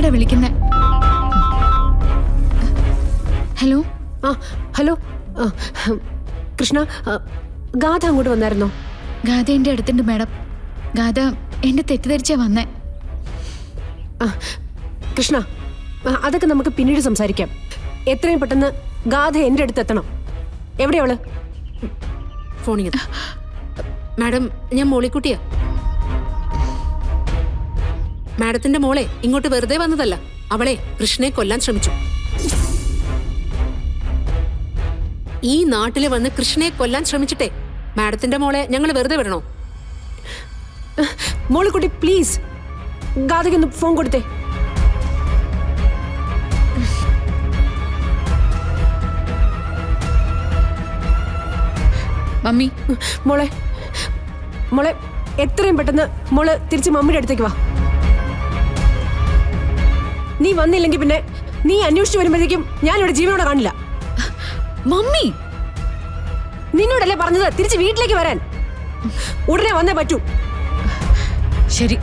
ആരാ വിളിക്കുന്നേ? Hello. Hello Krishna, ഗാഥ അങ്ങോട്ട് വന്നായിരുന്നോ? ഗാഥ എന്റെ അടുത്തുണ്ട് മാഡം. ഗാഥ എന്നെ തെറ്റിദ്ധരിച്ചാ വന്നേ. കൃഷ്ണ, അതൊക്കെ നമുക്ക് പിന്നീട് സംസാരിക്കാം. എത്രയും പെട്ടെന്ന് ഗാഥ എന്റെ അടുത്ത് എത്തണം. എവിടെയാവള്? ഫോണിൽ. മാഡം, ഞാൻ മോളിക്കുട്ടിയാ. മാഡത്തിന്റെ മോളെ ഇങ്ങോട്ട് വെറുതെ വന്നതല്ല. അവളെ കൃഷ്ണയെ കൊല്ലാൻ ശ്രമിച്ചു. ഈ നാട്ടില് വന്ന് കൃഷ്ണയെ കൊല്ലാൻ ശ്രമിച്ചിട്ടേ മാഡത്തിന്റെ മോളെ ഞങ്ങൾ വെറുതെ വിടണോ? മോളിക്കുട്ടി പ്ലീസ്, ഗാഥയ്ക്കൊന്ന് ഫോൺ കൊടുത്തേ. മമ്മി. മോളെ മോളെ എത്രയും പെട്ടെന്ന് മോള് തിരിച്ച് മമ്മിയുടെ അടുത്തേക്ക് വാ. നീ വന്നില്ലെങ്കിൽ പിന്നെ നീ അന്വേഷിച്ചു വരുമ്പോഴേക്കും ഞാനിവിടെ ജീവനോടെ കാണില്ല. മമ്മി, നിന്നോടല്ലേ പറഞ്ഞത് തിരിച്ച് വീട്ടിലേക്ക് വരാൻ? ഉടനെ വന്നേ പറ്റൂ. ശരി.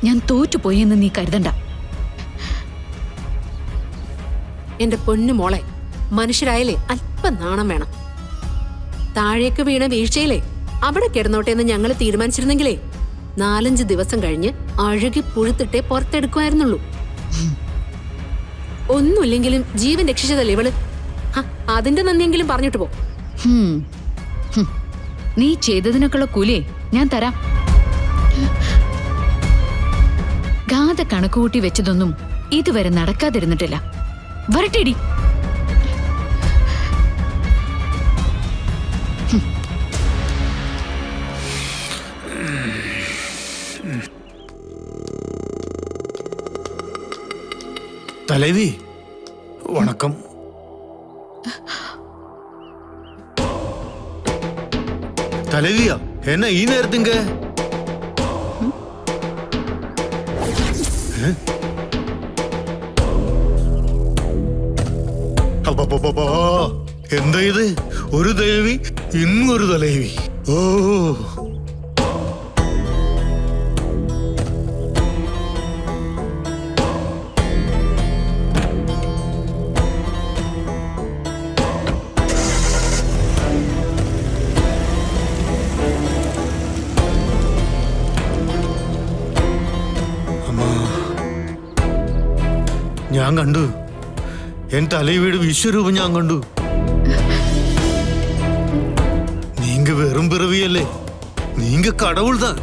ഞാൻ തോറ്റുപോയി എന്ന് നീ കരുതണ്ട. എന്റെ പൊന്നു മോളെ, മനുഷ്യരായാലേ അല്പം നാണം വേണം. താഴേക്ക് വീണ വീഴ്ചയിലേ അവിടെ കിടന്നോട്ടെ എന്ന് ഞങ്ങൾ തീരുമാനിച്ചിരുന്നെങ്കിലേ 4-5 ദിവസം കഴിഞ്ഞ് അഴുകി പുഴുത്തിട്ടേ പുറത്തെടുക്കുമായിരുന്നുള്ളൂ. ഒന്നുമില്ലെങ്കിലും ജീവൻ രക്ഷിച്ചതല്ലേ ഇവള്. അതിന്റെ നന്ദിയെങ്കിലും പറഞ്ഞിട്ട് പോ. നീ ചെയ്തതിനൊക്കെയുള്ള കൂലിയെ ഞാൻ തരാം. ഗാഥ കണക്കുകൂട്ടി വെച്ചതൊന്നും ഇതുവരെ നടക്കാതിരുന്നിട്ടില്ല. വരട്ടേടി. தலைவி வணக்கம். தலைவியா, என்ன ഈ നേരത്തിങ്ക? എന്താ ഇത്? ഒരു ദേവി ഇന്നൊരു തലവി. ഓ, ഞാൻ കണ്ടു. എൻ തലയുടെ വിശ്വരൂപം ഞാൻ കണ്ടു. നീങ്ക വെറും പിറവിയല്ലേ, നീങ്ക കടവുൾതാൻ.